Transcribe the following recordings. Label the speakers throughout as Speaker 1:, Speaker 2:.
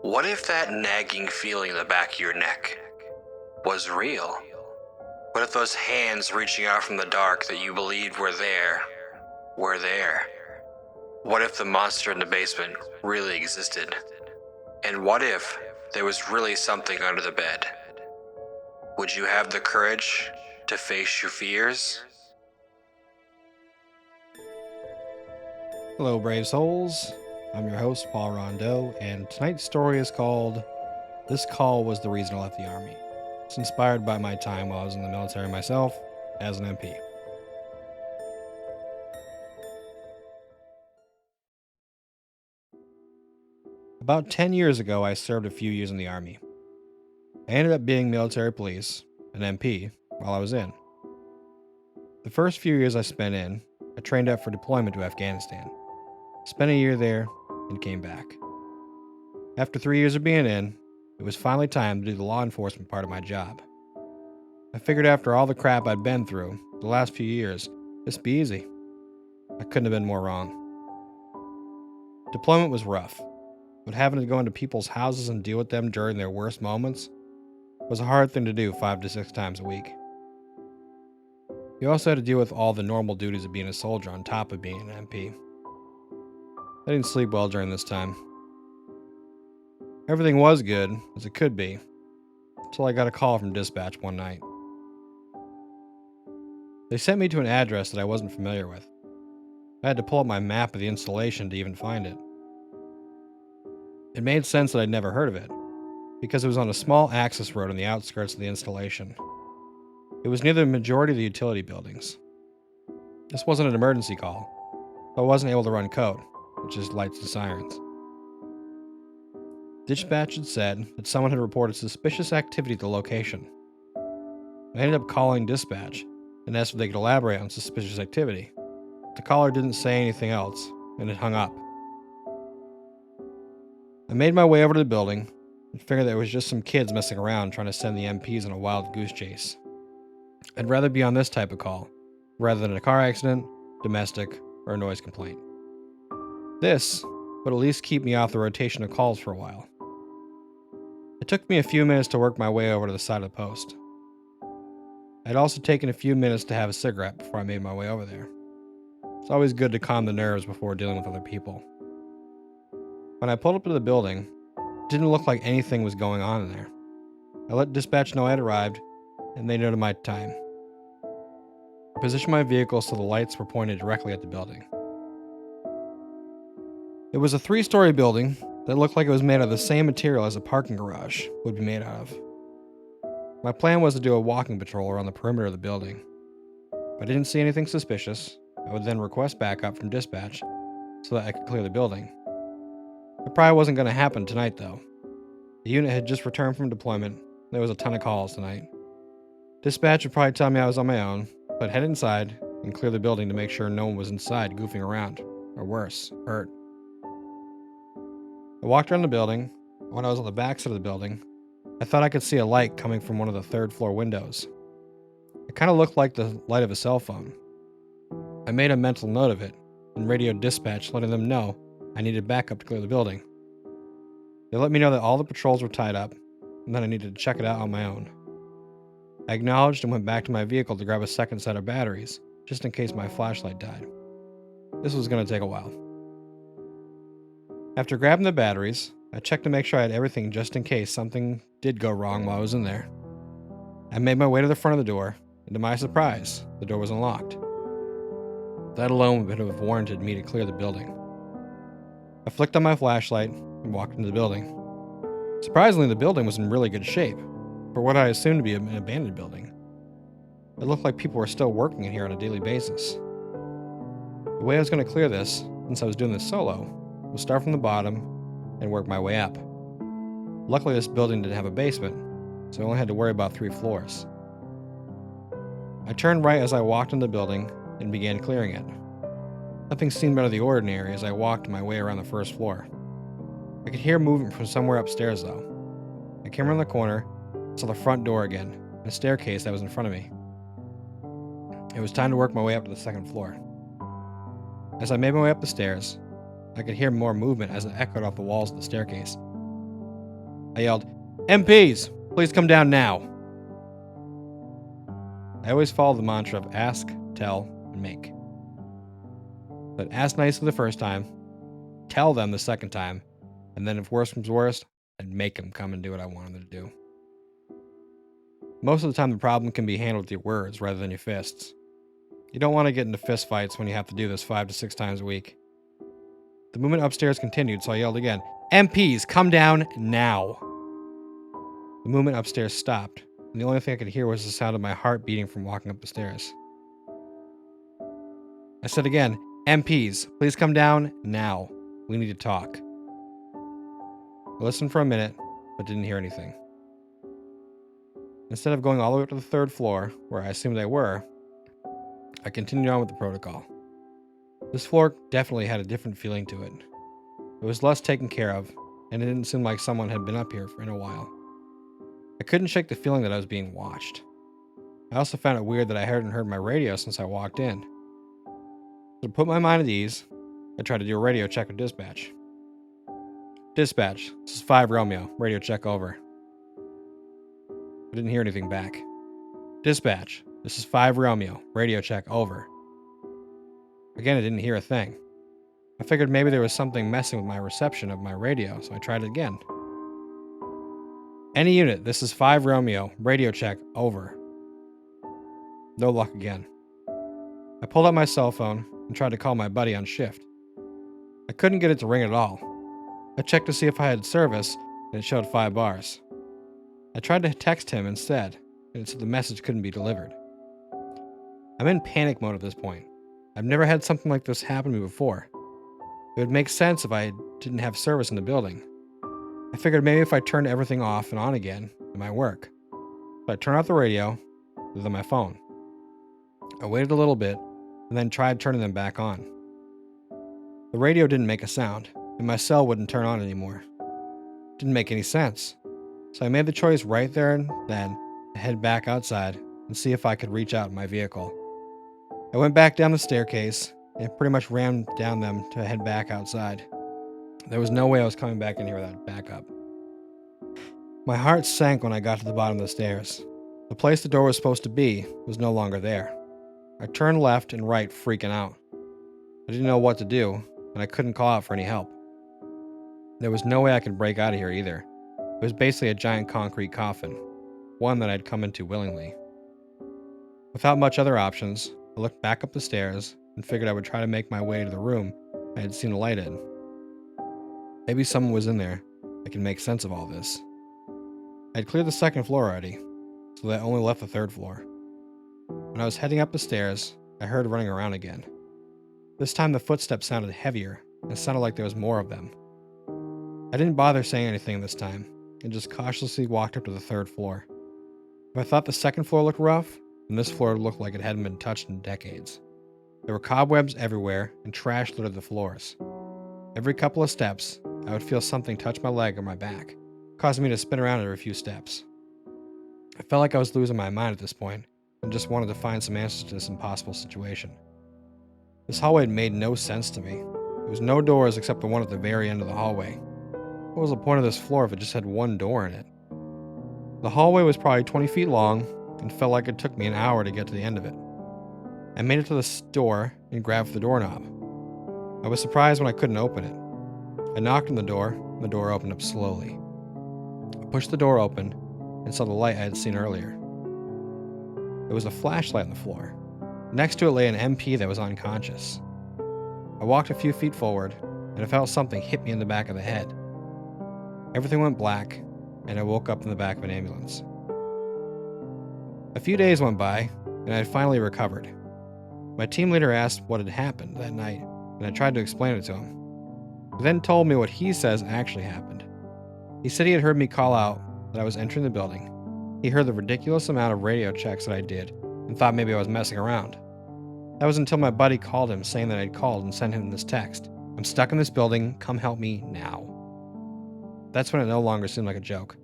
Speaker 1: What if that nagging feeling in the back of your neck was real? What if those hands reaching out from the dark that you believed were there were there? What if the monster in the basement really existed? And what if there was really something under the bed? Would you have the courage to face your fears?
Speaker 2: Hello, brave souls. I'm your host, Paul Rondeau, and tonight's story is called This Call Was the Reason I Left the Army. It's inspired by my time while I was in the military myself as an MP. About 10 years ago, I served a few years in the Army. I ended up being military police, an MP, while I was in. The first few years I spent in, I trained up for deployment to Afghanistan. Spent a year there and came back. After 3 years of being in, it was finally time to do the law enforcement part of my job. I figured after all the crap I'd been through the last few years, this'd be easy. I couldn't have been more wrong. Deployment was rough, but having to go into people's houses and deal with them during their worst moments was a hard thing to do 5 to 6 times a week. You also had to deal with all the normal duties of being a soldier on top of being an MP. I didn't sleep well during this time. Everything was good, as it could be, until I got a call from dispatch one night. They sent me to an address that I wasn't familiar with. I had to pull up my map of the installation to even find it. It made sense that I'd never heard of it, because it was on a small access road on the outskirts of the installation. It was near the majority of the utility buildings. This wasn't an emergency call, so I wasn't able to run code, which is lights and sirens. Dispatch had said that someone had reported suspicious activity at the location. I ended up calling dispatch and asked if they could elaborate on suspicious activity. The caller didn't say anything else, and it hung up. I made my way over to the building and figured that it was just some kids messing around trying to send the MPs on a wild goose chase. I'd rather be on this type of call, rather than a car accident, domestic, or a noise complaint. This would at least keep me off the rotation of calls for a while. It took me a few minutes to work my way over to the side of the post. I'd also taken a few minutes to have a cigarette before I made my way over there. It's always good to calm the nerves before dealing with other people. When I pulled up to the building, it didn't look like anything was going on in there. I let dispatch know I had arrived, and they noted my time. I positioned my vehicle so the lights were pointed directly at the building. It was a 3-story building that looked like it was made of the same material as a parking garage would be made out of. My plan was to do a walking patrol around the perimeter of the building. If I didn't see anything suspicious, I would then request backup from dispatch so that I could clear the building. It probably wasn't going to happen tonight though. The unit had just returned from deployment, and there was a ton of calls tonight. Dispatch would probably tell me I was on my own, but I'd head inside and clear the building to make sure no one was inside goofing around, or worse, hurt. I walked around the building. When I was on the back side of the building, I thought I could see a light coming from one of the 3rd floor windows. It kind of looked like the light of a cell phone. I made a mental note of it and radioed dispatch letting them know I needed backup to clear the building. They let me know that all the patrols were tied up and that I needed to check it out on my own. I acknowledged and went back to my vehicle to grab a second set of batteries, just in case my flashlight died. This was going to take a while. After grabbing the batteries, I checked to make sure I had everything just in case something did go wrong while I was in there. I made my way to the front of the door, and to my surprise, the door was unlocked. That alone would have warranted me to clear the building. I flicked on my flashlight and walked into the building. Surprisingly, the building was in really good shape, for what I assumed to be an abandoned building. It looked like people were still working in here on a daily basis. The way I was going to clear this, since I was doing this solo, was start from the bottom and work my way up. Luckily, this building didn't have a basement, so I only had to worry about 3 floors. I turned right as I walked into the building and began clearing it. Nothing seemed out of the ordinary as I walked my way around the 1st floor. I could hear movement from somewhere upstairs though. I came around the corner, saw the front door again, and a staircase that was in front of me. It was time to work my way up to the 2nd floor. As I made my way up the stairs, I could hear more movement as it echoed off the walls of the staircase. I yelled, MPs, please come down now. I always follow the mantra of ask, tell, and make. But ask nicely the first time, tell them the second time, and then if worse comes worse, I'd make them come and do what I wanted them to do. Most of the time the problem can be handled with your words rather than your fists. You don't want to get into fist fights when you have to do this 5 to 6 times a week. The movement upstairs continued, so I yelled again, MPs, come down now. The movement upstairs stopped, and the only thing I could hear was the sound of my heart beating from walking up the stairs. I said again, MPs, please come down now. We need to talk. I listened for a minute, but didn't hear anything. Instead of going all the way up to the 3rd floor, where I assumed they were, I continued on with the protocol. This floor definitely had a different feeling to it. It was less taken care of, and it didn't seem like someone had been up here in a while. I couldn't shake the feeling that I was being watched. I also found it weird that I hadn't heard my radio since I walked in. So to put my mind at ease, I tried to do a radio check with dispatch. Dispatch, this is 5 Romeo, radio check over. I didn't hear anything back. Dispatch, this is 5 Romeo, radio check over. Again, I didn't hear a thing. I figured maybe there was something messing with my reception of my radio, so I tried it again. Any unit, this is 5 Romeo, radio check over. No luck again. I pulled out my cell phone and tried to call my buddy on shift. I couldn't get it to ring at all. I checked to see if I had service, and it showed 5 bars. I tried to text him instead, and it said the message couldn't be delivered. I'm in panic mode at this point. I've never had something like this happen to me before. It would make sense if I didn't have service in the building. I figured maybe if I turned everything off and on again, it might work. So I turned off the radio, then my phone. I waited a little bit, and then tried turning them back on. The radio didn't make a sound, and my cell wouldn't turn on anymore. It didn't make any sense. So I made the choice right there and then to head back outside and see if I could reach out in my vehicle. I went back down the staircase and pretty much ran down them to head back outside. There was no way I was coming back in here without backup. My heart sank when I got to the bottom of the stairs. The place the door was supposed to be was no longer there. I turned left and right, freaking out. I didn't know what to do, and I couldn't call out for any help. There was no way I could break out of here either. It was basically a giant concrete coffin, one that I'd come into willingly. Without much other options, I looked back up the stairs and figured I would try to make my way to the room I had seen a light in. Maybe someone was in there that could make sense of all this. I'd cleared the 2nd floor already, so that only left the 3rd floor. When I was heading up the stairs, I heard running around again. This time the footsteps sounded heavier, and it sounded like there was more of them. I didn't bother saying anything this time, and just cautiously walked up to the 3rd floor. If I thought the 2nd floor looked rough, then this floor looked like it hadn't been touched in decades. There were cobwebs everywhere, and trash littered the floors. Every couple of steps, I would feel something touch my leg or my back, causing me to spin around every few steps. I felt like I was losing my mind at this point, and just wanted to find some answers to this impossible situation. This hallway made no sense to me. There was no doors except the one at the very end of the hallway. What was the point of this floor if it just had one door in it? The hallway was probably 20 feet long, and felt like it took me an hour to get to the end of it. I made it to the door and grabbed the doorknob. I was surprised when I couldn't open it. I knocked on the door, and the door opened up slowly. I pushed the door open and saw the light I had seen earlier. There was a flashlight on the floor. Next to it lay an MP that was unconscious. I walked a few feet forward, and I felt something hit me in the back of the head. Everything went black, and I woke up in the back of an ambulance. A few days went by, and I had finally recovered. My team leader asked what had happened that night, and I tried to explain it to him. He then told me what he says actually happened. He said he had heard me call out that I was entering the building. He heard the ridiculous amount of radio checks that I did, and thought maybe I was messing around. That was until my buddy called him saying that I'd called and sent him this text. I'm stuck in this building, come help me now. That's when it no longer seemed like a joke.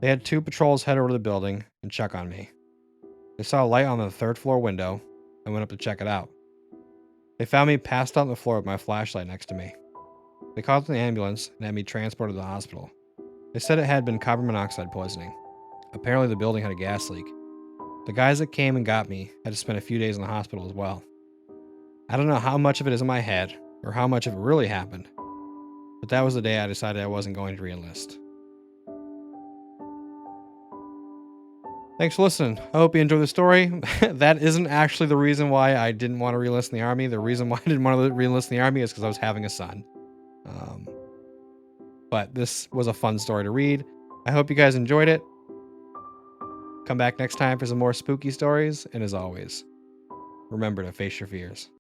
Speaker 2: They had 2 patrols head over to the building and check on me. They saw a light on the 3rd floor window and went up to check it out. They found me passed out on the floor with my flashlight next to me. They called the ambulance and had me transported to the hospital. They said it had been carbon monoxide poisoning. Apparently the building had a gas leak. The guys that came and got me had to spend a few days in the hospital as well. I don't know how much of it is in my head or how much of it really happened, but that was the day I decided I wasn't going to re-enlist. Thanks for listening. I hope you enjoyed the story. That isn't actually the reason why I didn't want to re-enlist in the Army. The reason why I didn't want to re-enlist in the Army is because I was having a son. But this was a fun story to read. I hope you guys enjoyed it. Come back next time for some more spooky stories, and as always, remember to face your fears.